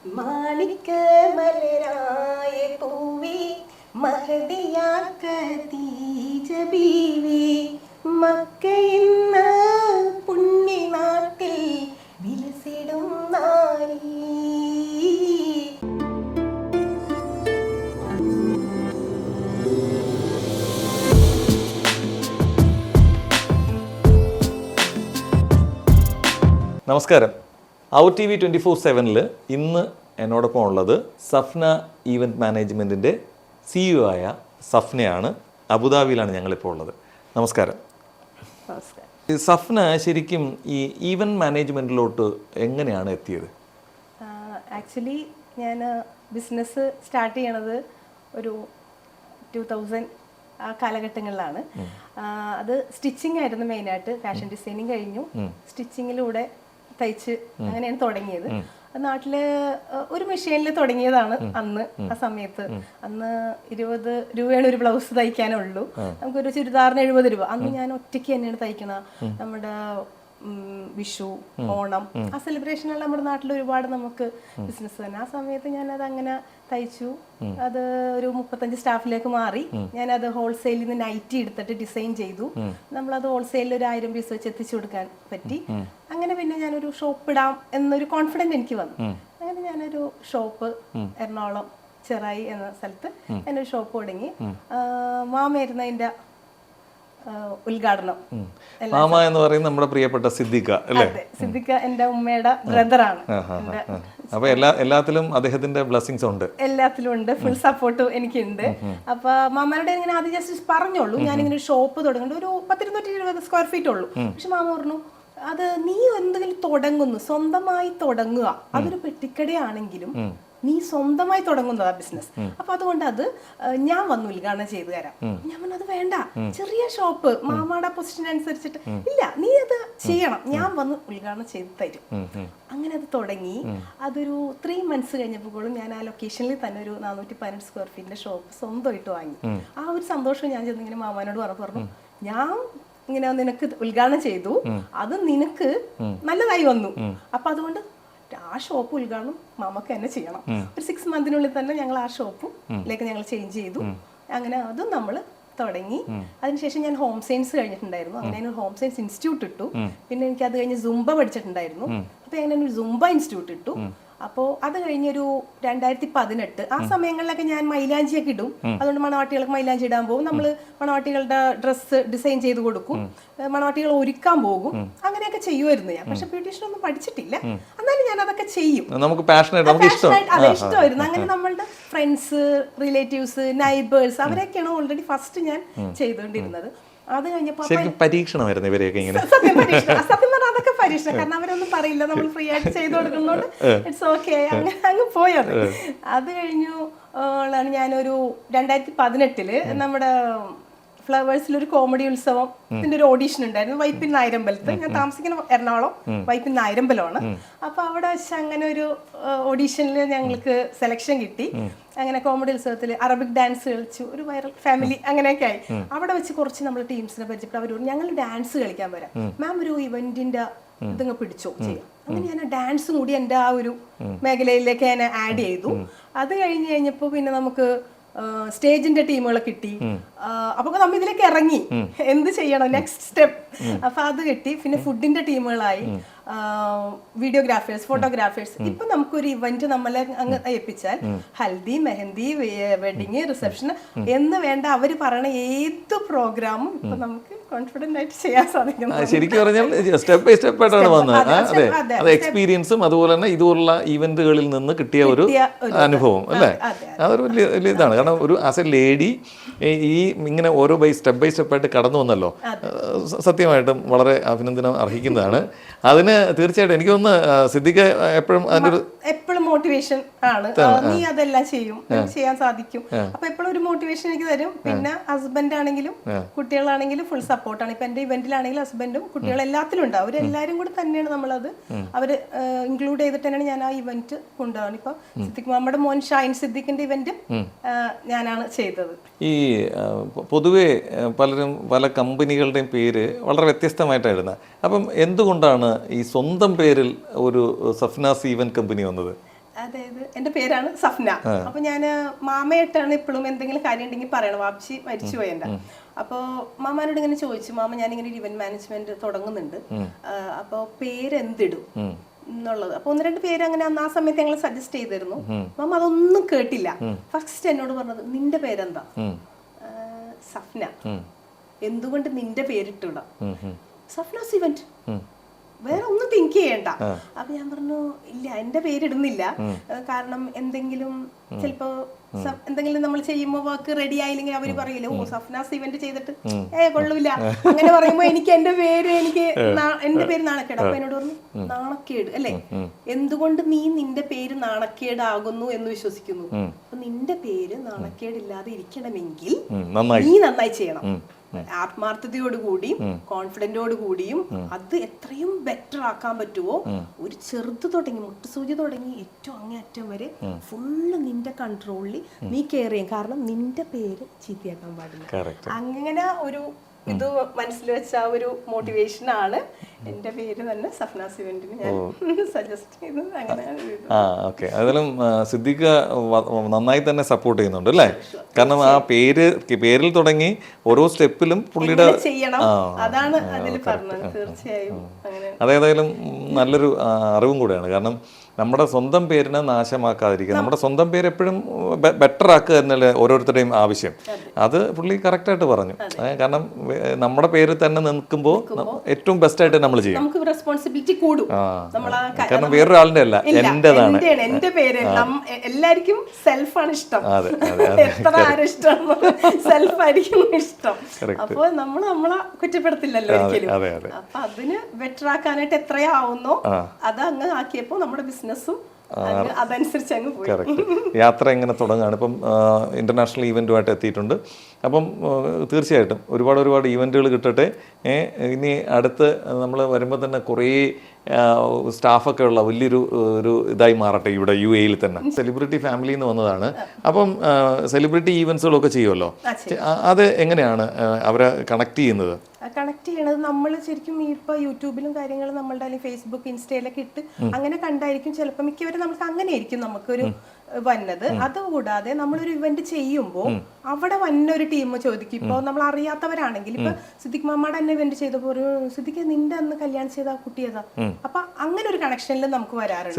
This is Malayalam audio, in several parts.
മാണിക്ക മലരായ പൂവി മഹദിയാ ഖദീജ ബീവി മക്കയെന്ന പുണ്യനാട്ടിൽ വിലസിടും നാരി. നമസ്കാരം. ഔട്ട് TV 24/7 ഇന്ന് എന്നോടൊപ്പം ഉള്ളത് സഫ്ന ഈവൻറ്റ് മാനേജ്മെൻറ്റിൻ്റെ CEO ആയ സഫ്നയാണ്. അബുദാബിയിലാണ് ഞങ്ങളിപ്പോൾ ഉള്ളത്. നമസ്കാരം. സഫ്ന ശരിക്കും ഈ ഈവൻറ്റ് മാനേജ്മെൻറ്റിലോട്ട് എങ്ങനെയാണ് എത്തിയത്? ആക്ച്വലി ഞാൻ ബിസിനസ് സ്റ്റാർട്ട് ചെയ്യണത് ഒരു 2000 ആ കാലഘട്ടങ്ങളിലാണ്. അത് സ്റ്റിച്ചിങ് ആയിരുന്നു മെയിനായിട്ട്. ഫാഷൻ ഡിസൈനിങ് കഴിഞ്ഞു, സ്റ്റിച്ചിങ്ങിലൂടെ തയ്ച്ച് അങ്ങനെയാണ് തുടങ്ങിയത്. നാട്ടില് ഒരു മെഷീനിൽ തുടങ്ങിയതാണ് അന്ന്. ആ സമയത്ത് അന്ന് 20 രൂപയാണ് ഒരു ബ്ലൗസ് തയ്ക്കാനുള്ളൂ. നമുക്കൊരു ചുരിദാറിന് 70 രൂപ. അന്ന് ഞാൻ ഒറ്റയ്ക്ക് തന്നെയാണ് തയ്ക്കണ. നമ്മുടെ വിഷു, ഓണം, ആ സെലിബ്രേഷനുള്ള നമ്മുടെ നാട്ടിൽ ഒരുപാട് നമുക്ക് ബിസിനസ് തന്നെ. ആ സമയത്ത് ഞാനത് അങ്ങനെ തയ്ച്ചു. അത് ഒരു 35 സ്റ്റാഫിലേക്ക് മാറി. ഞാനത് ഹോൾസെയിലിൽ നിന്ന് നൈറ്റി എടുത്തിട്ട് ഡിസൈൻ ചെയ്തു. നമ്മളത് ഹോൾസെയിലിൽ ഒരു 1000 പീസ് വെച്ച് എത്തിച്ചു കൊടുക്കാൻ പറ്റി. അങ്ങനെ പിന്നെ ഞാനൊരു ഷോപ്പ് ഇടാം എന്നൊരു കോൺഫിഡൻസ് എനിക്ക് വന്നു. അങ്ങനെ ഞാനൊരു ഷോപ്പ് എറണാകുളം ചെറായി എന്ന സ്ഥലത്ത് ഞാനൊരു ഷോപ്പ് തുടങ്ങി. മാമായിരുന്നു അതിന്റെ ഉദ്ഘാടനം. മാമ എന്ന് പറയുന്നത് നമ്മുടെ പ്രിയപ്പെട്ട സിദ്ദിഖ അല്ലേ? സിദ്ദിഖ എന്റെ ഉമ്മയുടെ ബ്രദറാണ്. അപ്പൊ എല്ലാത്തിലും അദ്ദേഹത്തിന്റെ ബ്ലെസ്സിങ്സ് ഉണ്ട്. എല്ലാത്തിലും ഉണ്ട്, ഫുൾ സപ്പോർട്ട് എനിക്കുണ്ട്. അപ്പൊ മാമയുടെ ഇങ്ങനെ ആദ്യം ജസ്റ്റ് പറഞ്ഞോളൂ ഞാനിങ്ങനെ ഒരു ഷോപ്പ് തുടങ്ങുന്നുണ്ട്. ഒരു 10-220 സ്ക്വയർ ഫീറ്റ് ഉള്ളൂ. പക്ഷെ മാമ പറഞ്ഞു, അത് നീ എന്തെങ്കിലും തുടങ്ങുന്നു, സ്വന്തമായി തുടങ്ങുക. അതൊരു പെട്ടിക്കടയാണെങ്കിലും നീ സ്വന്തമായി തുടങ്ങുന്നതാ ബിസിനസ്. അപ്പൊ അതുകൊണ്ട് അത് ഞാൻ വന്ന് ഉദ്ഘാടനം ചെയ്തു തരാം. ഞാൻ പറഞ്ഞു അത് വേണ്ട, ചെറിയ ഷോപ്പ്, മാമാടെ പൊസിഷൻ അനുസരിച്ചിട്ട് ഇല്ല, നീ അത് ചെയ്യണം, ഞാൻ വന്ന് ഉദ്ഘാടനം ചെയ്ത് തരും. അങ്ങനെ അത് തുടങ്ങി. അതൊരു 3 months കഴിഞ്ഞപ്പോഴും ഞാൻ ആ ലൊക്കേഷനിൽ തന്നെ ഒരു 418 സ്ക്വയർ ഫീറ്റിന്റെ ഷോപ്പ് സ്വന്തമായിട്ട് വാങ്ങി. ആ ഒരു സന്തോഷം ഞാൻ ചെന്ന് ഇങ്ങനെ മാമാനോട് പറഞ്ഞു, ഞാൻ ഇങ്ങനെ നിനക്ക് ഉദ്ഘാടനം ചെയ്തു, അത് നിനക്ക് നല്ലതായി വന്നു. അപ്പൊ അതുകൊണ്ട് ആ ഷോപ്പ് ഉദ്ഘാടനം മാമക്ക് തന്നെ ചെയ്യണം. ഒരു 6 months തന്നെ ഞങ്ങൾ ആ ഷോപ്പിലേക്ക് ഞങ്ങൾ ചേഞ്ച് ചെയ്തു. അങ്ങനെ അതും നമ്മൾ തുടങ്ങി. അതിനുശേഷം ഞാൻ ഹോം സയൻസ് കഴിഞ്ഞിട്ടുണ്ടായിരുന്നു. അങ്ങനെ ഞാൻ ഹോം സയൻസ് ഇൻസ്റ്റിറ്റ്യൂട്ട് ഇട്ടു. പിന്നെ എനിക്ക് അത് കഴിഞ്ഞ് സുംബ പഠിച്ചിട്ടുണ്ടായിരുന്നു. അപ്പൊ ഞാൻ ഒരു സുംബ ഇൻസ്റ്റിറ്റ്യൂട്ട് ഇട്ടു. അപ്പോൾ അത് കഴിഞ്ഞൊരു 2018 ആ സമയങ്ങളിലൊക്കെ ഞാൻ മൈലാഞ്ചിയൊക്കെ ഇടും. അതുകൊണ്ട് മണവാട്ടികൾക്ക് മൈലാഞ്ചി ഇടാൻ പോകും. നമ്മൾ മണവാട്ടികളുടെ ഡ്രസ്സ് ഡിസൈൻ ചെയ്ത് കൊടുക്കും, മണവാട്ടികൾ ഒരുക്കാൻ പോകും. അങ്ങനെയൊക്കെ ചെയ്യുമായിരുന്നു ഞാൻ. പക്ഷെ ബ്യൂട്ടീഷ്യൻ ഒന്നും പഠിച്ചിട്ടില്ല, എന്നാലും ഞാൻ അതൊക്കെ ചെയ്യും. നമുക്ക് പാഷനായിട്ട് ഇഷ്ടമായിരുന്നു. അങ്ങനെ നമ്മളുടെ ഫ്രണ്ട്സ്, റിലേറ്റീവ്സ്, നൈബേഴ്സ് അവരൊക്കെയാണ് ഓൾറെഡി ഫസ്റ്റ് ഞാൻ ചെയ്തുകൊണ്ടിരുന്നത്. അത് കഴിഞ്ഞപ്പോ പരീക്ഷണമായിരുന്നു ഇവരെയൊക്കെ ഇങ്ങനെ. സത്യം പറഞ്ഞാൽ അതൊക്കെ പരീക്ഷണം. കാരണം അവരൊന്നും പറയില്ല, നമ്മൾ ഫ്രീ ആയിട്ട് ചെയ്തു കൊടുക്കുന്നോണ്ട് ഇറ്റ്സ് ഓക്കെ, അങ്ങനെ അങ്ങ് പോയത്. അത് കഴിഞ്ഞു ഞാനൊരു 2018 നമ്മുടെ ഫ്ലവേഴ്സിലൊരു കോമഡി ഉത്സവം ഇതിന്റെ ഒരു ഓഡീഷൻ ഉണ്ടായിരുന്നു വൈപ്പിൻ നായരമ്പലത്ത്. ഞാൻ താമസിക്കുന്ന എറണാകുളം വൈപ്പിൻ നായരമ്പലമാണ്. അപ്പൊ അവിടെ വെച്ച് അങ്ങനെ ഒരു ഓഡീഷനിൽ ഞങ്ങൾക്ക് സെലക്ഷൻ കിട്ടി. അങ്ങനെ കോമഡി ഉത്സവത്തിൽ അറബിക് ഡാൻസ് കളിച്ചു, ഒരു വൈറൽ ഫാമിലി അങ്ങനെയൊക്കെ ആയി. അവിടെ വെച്ച് കുറച്ച് നമ്മൾ ടീംസിനെ പരിചയപ്പെട്ടു. അവർ ഞങ്ങൾ ഡാൻസ് കളിക്കാൻ വരാം മാം, ഒരു ഇവന്റിന്റെ ഇതങ്ങ് പിടിച്ചോ ചെയ്യാം. അങ്ങനെ ഞാൻ ഡാൻസും കൂടി എൻ്റെ ആ ഒരു മേഖലയിലേക്ക് ഞാൻ ആഡ് ചെയ്തു. അത് കഴിഞ്ഞപ്പോൾ പിന്നെ നമുക്ക് സ്റ്റേജിന്റെ ടീമുകളെ കിട്ടി. അപ്പൊ നമ്മൾ ഇതിലേക്ക് ഇറങ്ങി എന്ത് ചെയ്യണം നെക്സ്റ്റ് സ്റ്റെപ്പ്. അപ്പൊ അത് കിട്ടി. പിന്നെ ഫുഡിന്റെ ടീമുകളായി, വീഡിയോഗ്രാഫേഴ്സ്, ഫോട്ടോഗ്രാഫേഴ്സ്. ഇപ്പൊ നമുക്കൊരു ഇവന്റ് നമ്മളെ അങ്ങ് ഏൽപ്പിച്ചാൽ ഹൽദി, മെഹന്തി, വെഡിങ്, റിസപ്ഷൻ എന്ന് വേണ്ട അവര് പറയണ ഏത് പ്രോഗ്രാമും ഇപ്പൊ നമുക്ക് കോൺഫിഡന്റ് ആയിട്ട് ചെയ്യാൻ സാധിക്കും. ശരിക്കും പറഞ്ഞാൽ സ്റ്റെപ്പ് ബൈ സ്റ്റെപ്പ് ആയിട്ടാണ് വന്നത്. അതെ, അത് എക്സ്പീരിയൻസും അതുപോലെ തന്നെ ഇതുപോലുള്ള ഈവന്റുകളിൽ നിന്ന് കിട്ടിയ ഒരു അനുഭവം അല്ലേ? അതൊരു വലിയ ഇതാണ്. കാരണം ഒരു ആസ് എ ലേഡി ഈ ഇങ്ങനെ ഓരോ സ്റ്റെപ്പ് ബൈ സ്റ്റെപ്പായിട്ട് കടന്നു വന്നല്ലോ, സത്യമായിട്ടും വളരെ അഭിനന്ദനം അർഹിക്കുന്നതാണ്. അതിന് തീർച്ചയായിട്ടും എനിക്ക് തോന്നുന്നു സിദ്ദിഖ എപ്പോഴും എപ്പോഴും മോട്ടിവേഷൻ ആണ്. നീ അതെല്ലാം ചെയ്യും, ചെയ്യാൻ സാധിക്കും. അപ്പൊ എപ്പോഴും ഒരു മോട്ടിവേഷൻ എനിക്ക് തരും. പിന്നെ ഹസ്ബൻഡ് ആണെങ്കിലും കുട്ടികളാണെങ്കിലും ഫുൾ സപ്പോർട്ടാണ്. ഇപ്പൊ എന്റെ ഇവന്റിലാണെങ്കിലും ഹസ്ബൻഡും കുട്ടികളും എല്ലാത്തിലും ഉണ്ട്. അവരെല്ലാരും കൂടി തന്നെയാണ് നമ്മളത് അവര് ഇൻക്ലൂഡ് ചെയ്തിട്ട് തന്നെയാണ് ഞാൻ ആ ഇവന്റ് കൊണ്ടുപോകുന്നത്. ഇപ്പൊ സിദ്ദിഖ് നമ്മുടെ മോൻ ഷൈൻ സിദ്ദിഖിന്റെ ഇവന്റും ഞാനാണ് ചെയ്തത്. ഈ പൊതുവെ പലരും പല കമ്പനികളുടെയും പേര് വളരെ വ്യത്യസ്തമായിട്ടായിരുന്നു. അപ്പം എന്തുകൊണ്ടാണ് ഈ സ്വന്തം പേരിൽ ഒരു സഫ്നാസ് ഈവന്റ് കമ്പനി വന്നത്? അതായത് എന്റെ പേരാണ് സഫ്ന. അപ്പൊ ഞാൻ മാമയായിട്ടാണ് ഇപ്പോഴും എന്തെങ്കിലും കാര്യം ഉണ്ടെങ്കിൽ പറയണം. വാപ്ചി മരിച്ചുപോയി എന്റെ. അപ്പോ മാമാനോട് ഇങ്ങനെ ചോദിച്ചു, മാമ ഞാനിങ്ങനെ ഒരു ഇവന്റ് മാനേജ്മെന്റ് തുടങ്ങുന്നുണ്ട്, അപ്പൊ പേരെന്തിടും എന്നുള്ളത്. അപ്പൊ 1-2 പേര് അങ്ങനെ ആ സമയത്ത് ഞങ്ങൾ സജസ്റ്റ് ചെയ്തിരുന്നു. മാമ അതൊന്നും കേട്ടില്ല. ഫസ്റ്റ് എന്നോട് പറഞ്ഞത് നിന്റെ പേരെന്താ? സഫ്ന. എന്തുകൊണ്ട് നിന്റെ പേരിട്ടുടാ? സഫ്നാസ് ഇവന്റ്, വേറെ ഒന്നും തിങ്ക് ചെയ്യണ്ട. അപ്പൊ ഞാൻ പറഞ്ഞു ഇല്ല, എന്റെ പേരിടുന്നില്ല. കാരണം എന്തെങ്കിലും ചിലപ്പോ എന്തെങ്കിലും നമ്മൾ ചെയ്യുമ്പോ വർക്ക് റെഡി ആയില്ലെങ്കിൽ അവര് പറയില്ല, ഓ സഫ്നാസ് ഇവന്റ് ചെയ്തിട്ട് കൊള്ളൂല അങ്ങനെ പറയുമ്പോ എനിക്ക് എന്റെ പേര് നാണക്കേട്. അപ്പൊ എന്നോട് പറഞ്ഞു നാണക്കേട് അല്ലെ, എന്തുകൊണ്ട് നീ നിന്റെ പേര് നാണക്കേടാകുന്നു എന്ന് വിശ്വസിക്കുന്നു? അപ്പൊ നിന്റെ പേര് നാണക്കേടില്ലാതെ ഇരിക്കണമെങ്കിൽ നീ നന്നായി ചെയ്യണം. ആത്മാർത്ഥതയോടുകൂടിയും കോൺഫിഡന്റോട് കൂടിയും അത് എത്രയും ബെറ്റർ ആക്കാൻ പറ്റുമോ, ഒരു ചെറുത് തുടങ്ങി മുട്ടുസൂചി തുടങ്ങി ഏറ്റവും അങ്ങേയറ്റം വരെ ഫുള്ള് നിന്റെ കൺട്രോളിൽ നീ കെയർ ചെയ്യും. കാരണം നിന്റെ പേര് ചീത്തയാക്കാൻ പാടില്ല. അങ്ങനെ ഒരു ഇത് മനസ്സിൽ വെച്ച ആ ഒരു മോട്ടിവേഷൻ ആണ് എന്റെ പേര് തന്നെ സഫ്നാസ് ഇവന്റിന് ഞാൻ സജസ്റ്റ് ചെയ്തത്. അങ്ങനെ ഓക്കെ. അതിലും സിദ്ദിഖ് നന്നായി തന്നെ സപ്പോർട്ട് ചെയ്യുന്നുണ്ട് അല്ലേ? കാരണം ആ പേരിൽ തുടങ്ങി ഓരോ സ്റ്റെപ്പിലും പുള്ളിയുടെ ചെയ്യണം, അതാണ് അതിൽ പറഞ്ഞത്. തീർച്ചയായും അതേതായാലും നല്ലൊരു അറിവും കൂടെയാണ്. കാരണം നമ്മുടെ സ്വന്തം പേരിനെ നാശമാക്കാതിരിക്കുക, നമ്മുടെ സ്വന്തം പേര് എപ്പോഴും ബെറ്റർ ആക്കുക എന്നല്ലേ ഓരോരുത്തരുടെയും ആവശ്യം. അത് പുള്ളി കറക്റ്റായിട്ട് പറഞ്ഞു. കാരണം നമ്മുടെ പേര് തന്നെ നിൽക്കുമ്പോൾ ഏറ്റവും ബെസ്റ്റ് ആയിട്ട് നമ്മൾ ചെയ്യും. നമുക്ക് റെസ്പോൺസിബിലിറ്റി കൂടും. കാരണം വേറൊരാളിന്റെ അല്ല, എന്റേതാണ്. എന്റെ പേര് എല്ലാവർക്കും സെൽഫാണ് ഇഷ്ടം. എത്ര ആരും ഇഷ്ടം സെൽഫായിരിക്കും ഇഷ്ടം. അപ്പൊ നമ്മളെ കുറ്റപ്പെടുത്തില്ലല്ലോ ഒരിക്കലും. അപ്പൊ അതിന് ബെറ്റർ ആക്കാനായിട്ട് എത്രയാവുന്നോ അത് അങ്ങ് ആക്കിയപ്പോ നമ്മുടെ ബിസിനസ്സും അതനുസരിച്ച് അങ്ങ് പോയി. യാത്ര എങ്ങനെ തുടങ്ങുകയാണ്? ഇപ്പം ഇന്റർനാഷണൽ ഈവെന്റുമായിട്ട് എത്തിയിട്ടുണ്ട്. അപ്പം തീർച്ചയായിട്ടും ഒരുപാട് ഈവെന്റുകൾ കിട്ടട്ടെ. ഇനി അടുത്ത് നമ്മൾ വരുമ്പോൾ തന്നെ കുറേ സ്റ്റാഫൊക്കെ ഉള്ള വലിയൊരു ഇതായി മാറട്ടെ ഇവിടെ UAE തന്നെ. സെലിബ്രിറ്റി ഫാമിലിയിൽ നിന്ന് വന്നതാണ്. അപ്പം സെലിബ്രിറ്റി ഈവെന്റ്സുകളൊക്കെ ചെയ്യുമല്ലോ, അത് എങ്ങനെയാണ് അവരെ കണക്ട് ചെയ്യുന്നത്? കണക്ട് ചെയ്യണത് നമ്മൾ ശരിക്കും ഇപ്പൊ യൂട്യൂബിലും കാര്യങ്ങളും നമ്മളുടെ അല്ലെങ്കിൽ ഫേസ്ബുക്ക് ഇൻസ്റ്റയിലൊക്കെ ഇട്ട് അങ്ങനെ കണ്ടായിരിക്കും ചിലപ്പോൾ മിക്കവരും നമുക്ക് അങ്ങനെയായിരിക്കും നമുക്കൊരു വന്നത്. അതുകൂടാതെ നമ്മളൊരു ഇവന്റ് ചെയ്യുമ്പോൾ അവിടെ വന്നൊരു ടീം ചോദിക്കും. ഇപ്പൊ നമ്മൾ അറിയാത്തവരാണെങ്കിൽ ഇപ്പൊ സിദ്ദിഖ് മാമാടെ തന്നെ ഇവന്റ് ചെയ്തപ്പോ ഒരു സിദ്ദിഖ് നിന്റെ അന്ന് കല്യാണം ചെയ്ത കുട്ടിയതാ, അപ്പൊ അങ്ങനെ ഒരു കണക്ഷനിൽ നമുക്ക് വരാറുണ്ട്.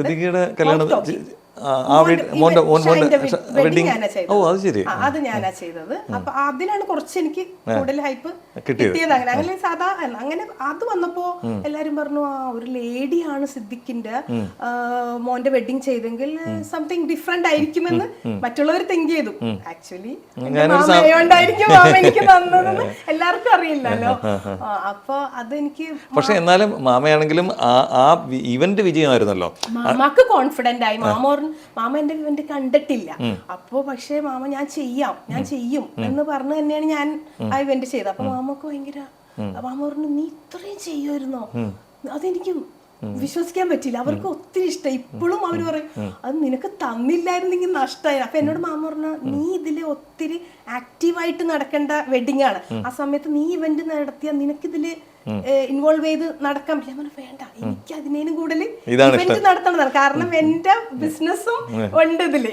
അത് ഞാനാ ചെയ്തത്. അപ്പൊ അതിനാണ് കുറച്ച് എനിക്ക് കൂടുതൽ ഹൈപ്പ് കിട്ടിയത്. അങ്ങനെ സാധാ അങ്ങനെ അത് വന്നപ്പോ എല്ലാരും പറഞ്ഞു ആ ഒരു ലേഡിയാണ് സിദ്ദിഖിന്റെ മോന്റെ വെഡിങ് ചെയ്തെങ്കിൽ സംതിങ് ഡിഫറെന്റ് ആയിരിക്കുമെന്ന് മറ്റുള്ളവർ തിങ്ക് ചെയ്തു. ആക്ച്വലി മാമയോണ്ടായിരിക്കും മാമ എനിക്ക് തന്നതെന്ന് എല്ലാവർക്കും അറിയില്ലല്ലോ. അപ്പൊ അതെനിക്ക് പക്ഷെ എന്നാലും മാമയാണെങ്കിലും ആ ഇവന്റ് വിജയമായിരുന്നല്ലോ. മാമക്ക് കോൺഫിഡന്റ് ആയി. മാമ എന്റെ ഇവന്റ് കണ്ടിട്ടില്ല. അപ്പൊ പക്ഷെ മാമ ഞാൻ ചെയ്യും എന്ന് പറഞ്ഞു തന്നെയാണ് ഞാൻ ആ ഇവന്റ് ചെയ്തത്. അപ്പൊ മാമക്ക് ഭയങ്കര മാമ പറഞ്ഞു നീ ഇത്രയും ചെയ്യുമായിരുന്നോ? അതെനിക്ക് വിശ്വസിക്കാൻ പറ്റില്ല. അവർക്ക് ഒത്തിരി ഇഷ്ടം. ഇപ്പോഴും അവര് പറയും അത് നിനക്ക് തന്നില്ലായിരുന്നെങ്കിൽ നഷ്ടമായി. അപ്പൊ എന്നോട് മാമ പറഞ്ഞ നീ ഇതില് ഒത്തിരി ആക്റ്റീവായിട്ട് നടക്കേണ്ട വെഡിങ് ആണ്. ആ സമയത്ത് നീ ഇവന്റ് നടത്തിയാൽ നിനക്കിതില് ഇൻവോൾവ് ചെയ്ത് നടക്കാൻ പറ്റില്ല. വേണ്ട, എനിക്ക് അതിനേലും കൂടുതൽ ഇവന്റ് നടത്തണതാണ്. കാരണം എന്റെ ബിസിനസ്സും ഉണ്ട് ഇതില്.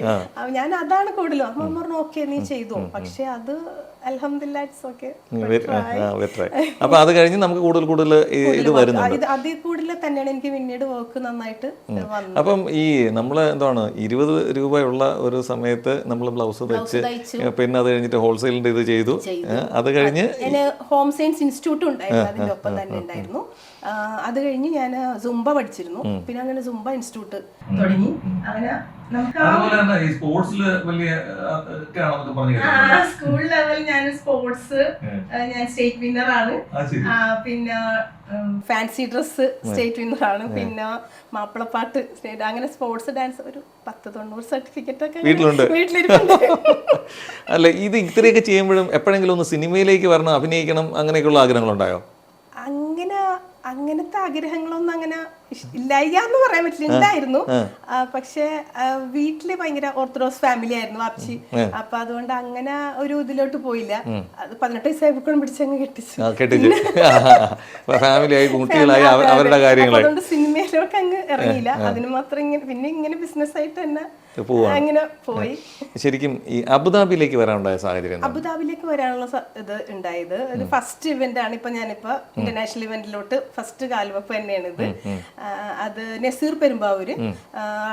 ഞാൻ അതാണ് കൂടുതലും. അമ്മ പറഞ്ഞു ഓക്കെ നീ ചെയ്തു. പക്ഷെ അത് അൽഹംദുലില്ലാ ഇറ്റ്സ് ഓക്കെ. അപ്പൊ അത് കഴിഞ്ഞ് നമുക്ക് കൂടുതൽ ഇത് വരുന്നുണ്ട്. അതിൽ കൂടുതൽ തന്നെയാണ് എനിക്ക് പിന്നീട് വർക്ക് നന്നായിട്ട് വന്നത്. അപ്പം ഈ നമ്മള് എന്താണ് 20 രൂപയുള്ള ഒരു സമയത്ത് നമ്മൾ ബ്ലൗസ് തയ്ച്ച് പിന്നെ അത് കഴിഞ്ഞിട്ട് ഹോൾസെയിലിന്റെ ഇത് ചെയ്തു. അത് കഴിഞ്ഞ് ഹോം സയൻസ് ഇൻസ്റ്റിറ്റ്യൂട്ട് ഉണ്ടായിരുന്നു, അതിന്റെ ഒപ്പം തന്നെ ഉണ്ടായിരുന്നു. അത് കഴിഞ്ഞ് ഞാൻ സുംബ പഠിച്ചിരുന്നു. പിന്നെ അങ്ങനെ സുംബ ഇൻസ്റ്റിറ്റ്യൂട്ട് തുടങ്ങി. അങ്ങനെ സ്കൂൾ ലെവൽ ഞാൻ സ്പോർട്സ് ഞാൻ സ്റ്റേറ്റ് വിന്നർ ആണ്. പിന്നെ ഫാൻസി ഡ്രസ് സ്റ്റേറ്റ് വിന്നർ ആണ്. പിന്നെ മാപ്പിളപ്പാട്ട് സ്റ്റേറ്റ്, അങ്ങനെ സ്പോർട്സ് ഡാൻസ് ഒരു 10-90 സർട്ടിഫിക്കറ്റ് ഒക്കെ വീട്ടിലിരിപ്പുണ്ട്. അല്ല, ഇത് ഇത്രയൊക്കെ ചെയ്യുമ്പോഴും എപ്പോഴെങ്കിലും ഒന്ന് സിനിമയിലേക്ക് വരണം, അഭിനയിക്കണം, അങ്ങനെയൊക്കെയുള്ള ആഗ്രഹങ്ങളുണ്ടായോ? അങ്ങനെ അങ്ങനത്തെ ആഗ്രഹങ്ങളൊന്നും അങ്ങനെ ഇല്ലായിക എന്ന് പറയാൻ പറ്റില്ല, ഉണ്ടായിരുന്നു. പക്ഷെ വീട്ടില് ഭയങ്കര ഓർത്തഡോക്സ് ഫാമിലി ആയിരുന്നു വാപ്പച്ചി. അപ്പൊ അതുകൊണ്ട് അങ്ങനെ ഒരു ഇതിലോട്ട് പോയില്ല. അത് 18 വയസ്സായപ്പോഴും പിടിച്ചങ്ങ് കെട്ടിച്ചു. അതുകൊണ്ട് സിനിമയിലോട്ട് അങ്ങ് ഇറങ്ങിയില്ല. അതിന് മാത്രം ഇങ്ങനെ പിന്നെ ഇങ്ങനെ ബിസിനസ് ആയിട്ട് തന്നെ അങ്ങനെ പോയി. ശരിക്കും ഈ അബുദാബിയിലേക്ക് വരാനുണ്ടായ സാഹചര്യം? അബുദാബിയിലേക്ക് വരാനുള്ള ഇത് ഉണ്ടായത് ഒരു ഫസ്റ്റ് ഇവന്റ് ആണ്. ഞാനിപ്പോ ഇന്റർനാഷണൽ ഇവന്റിലോട്ട് ഫസ്റ്റ് കാൽവെപ്പ് തന്നെയാണ് ഇത്. അത് നസീർ പെരുമ്പാവൂര്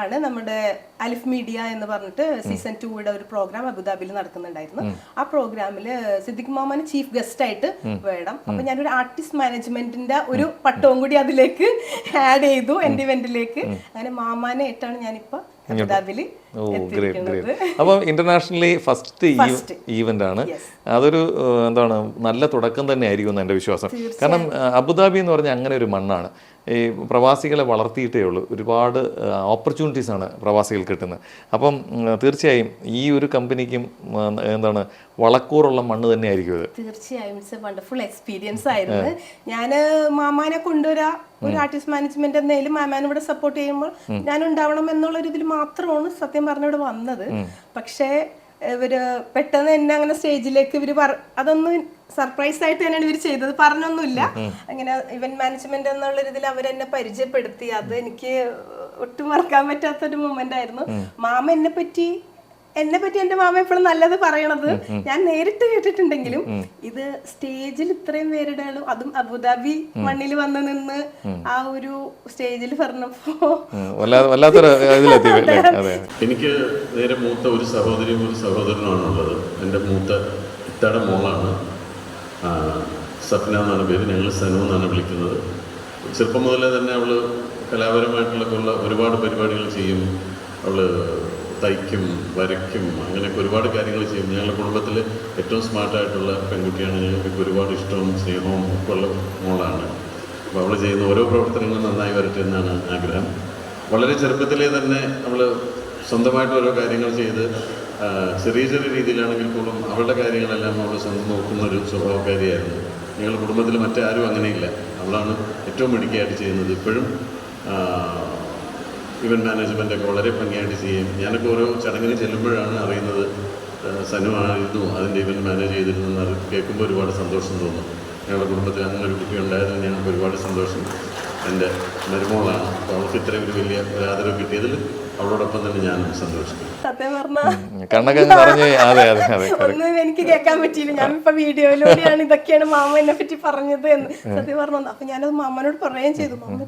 ആണ് നമ്മുടെ അലിഫ് മീഡിയ എന്ന് പറഞ്ഞിട്ട് സീസൺ 2യുടെ ഒരു പ്രോഗ്രാം അബുദാബിയിൽ നടക്കുന്നുണ്ടായിരുന്നു. ആ പ്രോഗ്രാമില് സിദ്ദിഖ് മാമാന് ചീഫ് ഗസ്റ്റ് ആയിട്ട് വേണം. അപ്പൊ ഞാനൊരു ആർട്ടിസ്റ്റ് മാനേജ്മെന്റിന്റെ ഒരു പട്ടവും കൂടി അതിലേക്ക് ആഡ് ചെയ്തു എന്റെ ഇവന്റിലേക്ക്. അങ്ങനെ മാമാനെ ആയിട്ടാണ് ഞാനിപ്പോ അബുദാബിയിൽ എത്തിയിരിക്കുന്നത്. അപ്പം ഇന്റർനാഷണലി ഫസ്റ്റ് ഈവന്റ് ആണ്. അതൊരു എന്താണ് നല്ല തുടക്കം തന്നെ ആയിരിക്കും എൻ്റെ വിശ്വാസം. കാരണം അബുദാബി എന്ന് പറഞ്ഞാൽ അങ്ങനെ ഒരു മണ്ണാണ്. ഈ പ്രവാസികളെ വളർത്തിയിട്ടേ ഉള്ളൂ. ഒരുപാട് ഓപ്പർച്യൂണിറ്റീസ് ആണ് പ്രവാസികൾക്ക് കിട്ടുന്നത്. അപ്പം തീർച്ചയായും ഈ ഒരു കമ്പനിക്കും എന്താണ് വളക്കൂറുള്ള മണ്ണ് തന്നെ ആയിരിക്കും ഇത്. തീർച്ചയായും ഇറ്റ്സ് എ വണ്ടർഫുൾ എക്സ്പീരിയൻസ് ആയിരുന്നു. ഞാൻ മാമാനെ കൊണ്ടുവരാ ഒരു ആർട്ടിസ്റ്റ് മാനേജ്മെന്റ് എന്നതിലും മാമാനെ ഇവിടെ സപ്പോർട്ട് ചെയ്യുമ്പോൾ ഞാൻ ഉണ്ടാവണം എന്നുള്ള ഒരു ഇതിൽ മാത്രമാണ് സത്യം പറഞ്ഞ ഇവിടെ വന്നത്. പക്ഷേ ഇവര് പെട്ടെന്ന് എന്നെ അങ്ങനെ സ്റ്റേജിലേക്ക് അതൊന്നും സർപ്രൈസ് ആയിട്ട് തന്നെയാണ് ഇവർ ചെയ്തത്, പറഞ്ഞൊന്നുമില്ല. അങ്ങനെ ഇവന്റ് മാനേജ്മെന്റ് എന്നുള്ള ഇതിൽ അവരെന്നെ പരിചയപ്പെടുത്തി. അത് എനിക്ക് ഒട്ടും മറക്കാൻ പറ്റാത്തൊരു മൊമെന്റ് ആയിരുന്നു. മാമ എന്നെ പറ്റി എന്റെ മാമ എപ്പോഴും നല്ലത് പറയണത് ഞാൻ നേരിട്ട് കേട്ടിട്ടുണ്ടെങ്കിലും ഇത് സ്റ്റേജിൽ ഇത്രയും പേരുടെ അതും അബുദാബി മണ്ണിൽ വന്ന് നിന്ന് ആ ഒരു സ്റ്റേജിൽ പറഞ്ഞപ്പോ എനിക്ക് നേരെ മൂത്ത ഒരു സഹോദരിയും ഒരു സഹോദരനുമാണുള്ളത്. എൻ്റെ മൂത്ത ഇത്തയുടെ മോളാണ്, സപ്ന എന്നാണ് പേര്. ഞങ്ങൾ സനു എന്നാണ് വിളിക്കുന്നത്. ചെറുപ്പം മുതലേ തന്നെ അവൾ കലാപരമായിട്ടുള്ള ഒരുപാട് പരിപാടികൾ ചെയ്യും. അവൾ തയ്ക്കും, വരയ്ക്കും, അങ്ങനെയൊക്കെ ഒരുപാട് കാര്യങ്ങൾ ചെയ്യും. ഞങ്ങളുടെ കുടുംബത്തിൽ ഏറ്റവും സ്മാർട്ടായിട്ടുള്ള പെൺകുട്ടിയാണ്. ഞങ്ങൾക്ക് ഒരുപാട് ഇഷ്ടവും സ്നേഹവും ഒക്കെ ഉള്ള മോളാണ്. അപ്പോൾ അവൾ ചെയ്യുന്ന ഓരോ പ്രവർത്തനങ്ങളും നന്നായി വരട്ടെ എന്നാണ് ആഗ്രഹം. വളരെ ചെറുപ്പത്തിലേ തന്നെ അവൾ സ്വന്തമായിട്ട് ഓരോ കാര്യങ്ങൾ ചെയ്ത് ചെറിയ ചെറിയ രീതിയിലാണെങ്കിൽ പോലും അവളുടെ കാര്യങ്ങളെല്ലാം അവൾ സ്വന്തം നോക്കുന്നൊരു സ്വഭാവക്കാരിയായിരുന്നു. ഞങ്ങളുടെ കുടുംബത്തിൽ മറ്റാരും അങ്ങനെയില്ല. അവളാണ് ഏറ്റവും മിടുക്കിയായിട്ട് ചെയ്യുന്നത്. ഇപ്പോഴും ഇവന്റ് മാനേജ്മെൻറ്റൊക്കെ വളരെ ഭംഗിയായിട്ട് ചെയ്യും. ഞാനൊക്കെ ഓരോ ചടങ്ങിന് ചെല്ലുമ്പോഴാണ് അറിയുന്നത് സനു ആയിരുന്നു അതിൻ്റെ ഇവന്റ് മാനേജ് ചെയ്തിരുന്നത്. അത് കേൾക്കുമ്പോൾ ഒരുപാട് സന്തോഷം തോന്നും. ഞങ്ങളുടെ കുടുംബത്തിൽ അങ്ങനെ ഒരു കുട്ടി ഉണ്ടായതിൽ ഞങ്ങൾക്ക് ഒരുപാട് സന്തോഷം. എൻ്റെ മരുമോളാണ്. അപ്പോൾ അവൾക്ക് ഇത്രയും ഒരു വലിയ ആദരവ് കിട്ടിയതിൽ അവളോടൊപ്പം തന്നെ ഞാനും സന്തോഷിക്കും. സത്യം പറഞ്ഞ ഒന്നും എനിക്ക് കേൾക്കാൻ പറ്റിയില്ല. ഞാനിപ്പോ വീഡിയോയിലൂടെയാണ് ഇതൊക്കെയാണ് മാമ എന്നെ പറ്റി പറഞ്ഞത് എന്ന് സത്യം പറഞ്ഞു. അപ്പൊ ഞാനത് മാമനോട് പറയുകയും ചെയ്തു. മാമ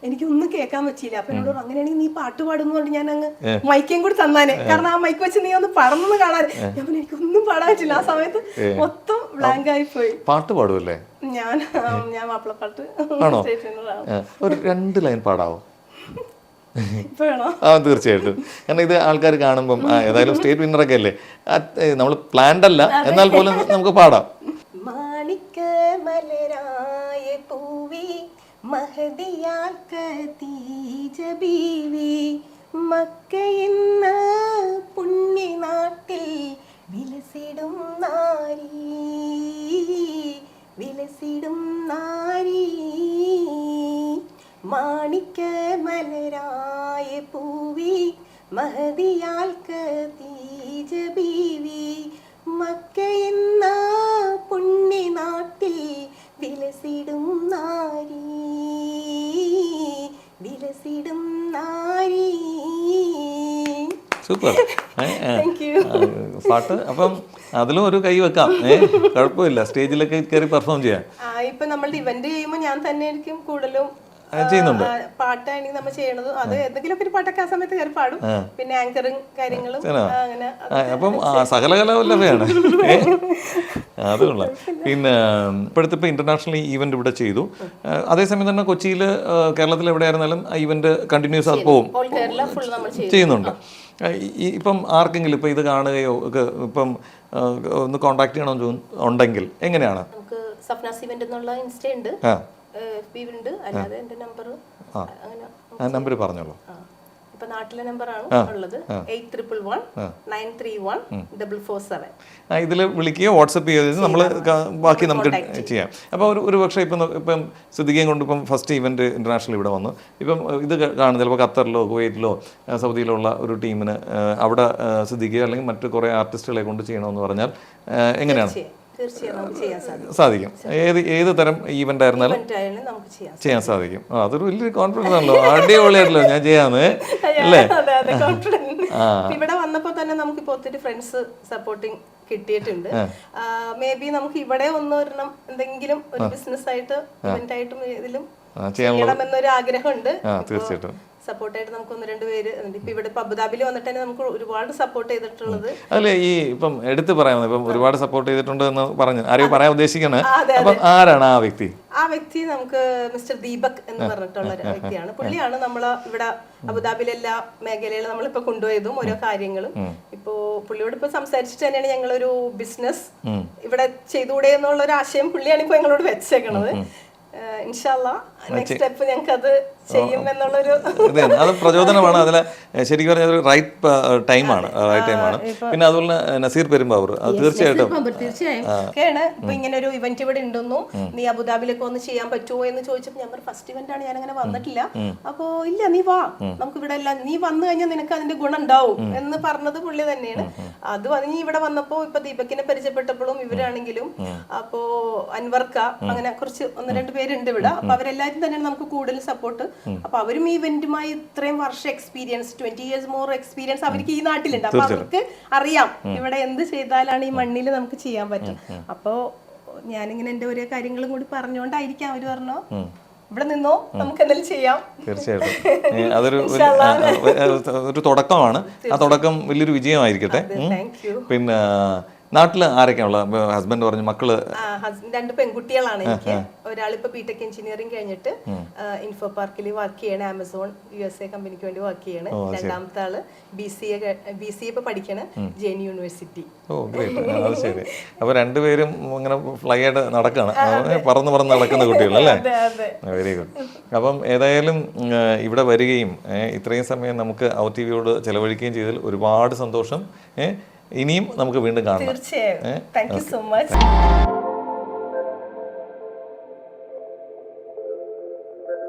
എനിക്കൊന്നും കേൾക്കാൻ പറ്റിയില്ല. അപ്പൊ എന്നോട് അങ്ങനെയാണെങ്കിൽ നീ പാട്ട് പാടുന്നതുകൊണ്ട് ഞാൻ അങ്ങ് മൈക്കും കൂടി തന്നാനേ, കാരണം ആ മൈക്ക് വെച്ച് നീ ഒന്ന് പാടുന്നത് കാണാൻ. ഞാൻ എനിക്കൊന്നും പാടാൻ പറ്റില്ല. ആ സമയത്ത് മൊത്തം ബ്ലാങ്ക് ആയി പോയി. പാട്ട് പാടുമല്ലേ? ഞാൻ മാപ്പിളപ്പാട്ട് ഒരു 2 ലൈൻ പാടാവോ? ആ തീർച്ചയായിട്ടും. കാരണം ഇത് ആൾക്കാർ കാണുമ്പം ഏതായാലും സ്റ്റേറ്റ് വിന്നറൊക്കെ അല്ലേ, നമ്മൾ പ്ലാൻഡ് അല്ല, എന്നാൽ പോലും നമുക്ക് പാടാം. മാണിക്ക മലരായ പൂവി മഹദിയാൽ ഖദീജ ബീവി മക്കയെന്ന പുണ്യനാട്ടിൽ വിലസിടും നാരി മാണിക്ക മലരായ പൂവി മഹദിയാൽ ഖദീജ ബീവി മക്കയെന്ന പുണ്യനാട്ടിൽ വിലസിടും നാരി. സൂപ്പർ പാട്ട്. അപ്പം അതിലും ഒരു കൈ വെക്കാം, കുഴപ്പമില്ല. സ്റ്റേജിലൊക്കെ കയറി പെർഫോം ചെയ്യാം. ഇപ്പൊ നമ്മളുടെ ഇവന്റ് ചെയ്യുമ്പോൾ ഞാൻ തന്നെ ആയിരിക്കും കൂടുതലും ചെയ്യുന്നുണ്ട്. പാട്ടാണെങ്കിൽ നമ്മൾ ചെയ്യണത് അത് എന്തെങ്കിലും ഒരു പാട്ടൊക്കെ ആ സമയത്ത് കയറി പാടും. പിന്നെ ആങ്കറിങ് കാര്യങ്ങളും അങ്ങനെ. അപ്പം സകലകലവല്ലഭയാണ്. അതുകൊള്ള. പിന്നെ ഇപ്പോഴത്തെ ഇപ്പോൾ ഇന്റർനാഷണൽ ഈവന്റ് ഇവിടെ ചെയ്തു. അതേസമയം തന്നെ കൊച്ചിയിൽ, കേരളത്തിൽ എവിടെയായിരുന്നാലും ഈവന്റ് കണ്ടിന്യൂസ് ആയി പോവും, ചെയ്യുന്നുണ്ട്. ഇപ്പം ആർക്കെങ്കിലും ഇപ്പം ഇത് കാണുകയോ ഒക്കെ ഇപ്പം ഒന്ന് കോണ്ടാക്ട് ചെയ്യണമെന്ന് ഉണ്ടെങ്കിൽ എങ്ങനെയാണ്? നമുക്ക് സഫ്നാസ് ഇവന്റ് എന്നുള്ള ഇൻസ്റ്റ ഉണ്ട്, അല്ലാതെ എൻ്റെ നമ്പർ നമ്പർ പറഞ്ഞോളൂ. ഇപ്പൊ നാട്ടിലെ നമ്പറാണ് ഉള്ളത് 8111931447. ഇതിൽ വിളിക്കുകയോ വാട്സപ്പ് ചെയ്യുകയോ നമ്മൾ ബാക്കി നമുക്ക് ചെയ്യാം. അപ്പോൾ ഒരു പക്ഷേ ഇപ്പം ശ്രുതികയും കൊണ്ട് ഇപ്പം ഫസ്റ്റ് ഇവന്റ് ഇന്റർനാഷണൽ ഇവിടെ വന്നു. ഇപ്പം ഇത് കാണും ചിലപ്പോൾ ഖത്തറിലോ കുവൈറ്റിലോ സൗദിയിലോ ഉള്ള ഒരു ടീമിന് അവിടെ ശ്രുതികയോ അല്ലെങ്കിൽ മറ്റു കുറേ ആർട്ടിസ്റ്റുകളെ കൊണ്ട് ചെയ്യണമെന്ന് പറഞ്ഞാൽ എങ്ങനെയാണ് സാധിക്കും? ഏത് തരം ഈവന്റ് ആയിരുന്നാലും ചെയ്യാൻ സാധിക്കും. അതൊരു വലിയൊരു കോൺഫിഡൻസ് ആണല്ലോ. അടിപൊളിയായിട്ടല്ലോ ഞാൻ ചെയ്യാന്ന് അല്ലേ? ഇവിടെ വന്നപ്പോ തന്നെ നമുക്കിപ്പോ ഒത്തിരി ഫ്രണ്ട്സ് സപ്പോർട്ടിങ് കിട്ടിയിട്ടുണ്ട്. മേ ബി നമുക്ക് ഇവിടെ ഒരെണ്ണം എന്തെങ്കിലും ഒരു ബിസിനസ് ആയിട്ട് ഇവന്റ് ആയിട്ടും ഇതിലും ചെയ്യണമെന്നൊരു ആഗ്രഹമുണ്ട്. തീർച്ചയായിട്ടും സപ്പോർട്ടായിട്ട് നമുക്ക് 1-2 പേര് ഇപ്പൊ ഇവിടെ അബുദാബിയിൽ വന്നിട്ട് തന്നെ നമുക്ക് ഒരുപാട് സപ്പോർട്ട് ചെയ്തിട്ടുള്ളത്. അല്ലേ ഈ ഇപ്പം എടുത്ത് പറയാമെന്ന് ഇപ്പം ഒരുപാട് സപ്പോർട്ട് ചെയ്തിട്ടുണ്ട് എന്ന് പറഞ്ഞു ആരെയും പറയാൻ ഉദ്ദേശിക്കണേ. അപ്പം ആരാണ് ആ വ്യക്തി? ആ വ്യക്തി നമുക്ക് മിസ്റ്റർ ദീപക് എന്ന് പറഞ്ഞിട്ടുള്ള ഒരു വ്യക്തിയാണ്. പുള്ളിയാണ് നമ്മള് ഇവിടെ അബുദാബിയിലെ എല്ലാ മേഖലയിലും നമ്മളിപ്പോ കൊണ്ടുപോയതും ഓരോ കാര്യങ്ങളും. ഇപ്പോ പുള്ളിയോട് ഇപ്പൊ സംസാരിച്ചിട്ട് തന്നെയാണ് ഞങ്ങളൊരു ബിസിനസ് ഇവിടെ ചെയ്തുകൂടെ എന്നുള്ള ഒരു ആശയം പുള്ളിയാണ് ഇപ്പൊ ഞങ്ങളോട് വെച്ചേക്കണത്. ഇൻഷാല്ലാ നെക്സ്റ്റ് സ്റ്റെപ്പ് ഞങ്ങൾക്ക് അത് ചെയ്യുമെന്നുള്ളൊരു അത് പ്രചോദനമാണ്. അതിൽ ശരിക്കും പറഞ്ഞാൽ ഒരു റൈറ്റ് ടൈമാണ്. പിന്നെ അതുപോലെ നസീർ പെരുമ്പാവൂർ അത് തീർച്ചയായിട്ടും ഇപ്പൊ ഇങ്ങനെ ഒരു ഇവന്റ് ഇവിടെ ഉണ്ടെന്നും നീ അബുദാബിയിലേക്ക് ഒന്ന് ചെയ്യാൻ പറ്റുമോ എന്ന് ചോദിച്ചപ്പോൾ ഞാൻ ഫസ്റ്റ് ഇവന്റ് ആണ്, ഞാൻ അങ്ങനെ വന്നിട്ടില്ല. അപ്പോ ഇല്ല നീ വാ, നമുക്ക് ഇവിടെ എല്ലാം നീ വന്നു കഴിഞ്ഞാൽ നിനക്ക് അതിന്റെ ഗുണം ഉണ്ടാവും എന്ന് പറഞ്ഞത് പുള്ളി തന്നെയാണ്. അത് നീ ഇവിടെ വന്നപ്പോ ഇപ്പൊ ദീപകിനെ പരിചയപ്പെട്ടപ്പോഴും ഇവരാണെങ്കിലും അപ്പോ അൻവർക്ക അങ്ങനെ കുറച്ച് 1-2 പേരുണ്ട് ഇവിടെ. അപ്പൊ അവരെല്ലാരും തന്നെയാണ് നമുക്ക് കൂടുതൽ സപ്പോർട്ട്. അപ്പൊ അവരും ഈ ഇവന്റുമായി ഇത്രയും വർഷം എക്സ്പീരിയൻസ് 20 years മോർ എക്സ്പീരിയൻസ് അവർക്ക് ഈ നാട്ടിലുണ്ട്. അപ്പൊ അവർക്ക് അറിയാം ഇവിടെ എന്ത് ചെയ്താലാണ് ഈ മണ്ണിൽ നമുക്ക് ചെയ്യാൻ പറ്റും. അപ്പോ ഞാനിങ്ങനെ എന്റെ ഓരോ കാര്യങ്ങളും കൂടി പറഞ്ഞുകൊണ്ടായിരിക്കാം അവര് പറഞ്ഞോ ഇവിടെ നിന്നോ നമുക്ക് എന്തെങ്കിലും ചെയ്യാം. തീർച്ചയായിട്ടും അതൊരു തുടക്കമാണ്. ആ തുടക്കം വലിയൊരു വിജയമായിരിക്കട്ടെ. പിന്നെ നാട്ടില് ആരൊക്കെയാണുള്ള? ഹസ്ബൻഡ് പറഞ്ഞു മക്കള് 2 പെൺകുട്ടികളാണ് എനിക്ക്. ഒരാളിപ്പോ ബിടെക് എഞ്ചിനീയറിംഗ് കഴിഞ്ഞിട്ട് ഇൻഫോ പാർക്കിൽ വർക്ക് ചെയ്യണ, ആമസോൺ USA കമ്പനിക്ക് വേണ്ടി വർക്ക് ചെയ്യണ. രണ്ടാമത്തെ ആള് BCA ഇപ്പൊ പഠിക്കണ ജെയിൻ യൂണിവേഴ്സിറ്റി. ഓ ഗ്രേറ്റ്. അത് ശരി. അപ്പൊ 2 പേരും ഇങ്ങനെ ഫ്ലൈ ആയിട്ട് നടക്കാണ്, പറന്ന് നടക്കുന്ന കുട്ടികളല്ലേ? Very good. അപ്പം ഏതായാലും ഇവിടെ വരികയും ഇത്രയും സമയം നമുക്ക് OUTTVയോട് ചെലവഴിക്കുകയും ചെയ്തതിൽ ഒരുപാട് സന്തോഷം. ഇനിയും നമുക്ക് വീണ്ടും കാണാം. തീർച്ചയായും. Thank you so much.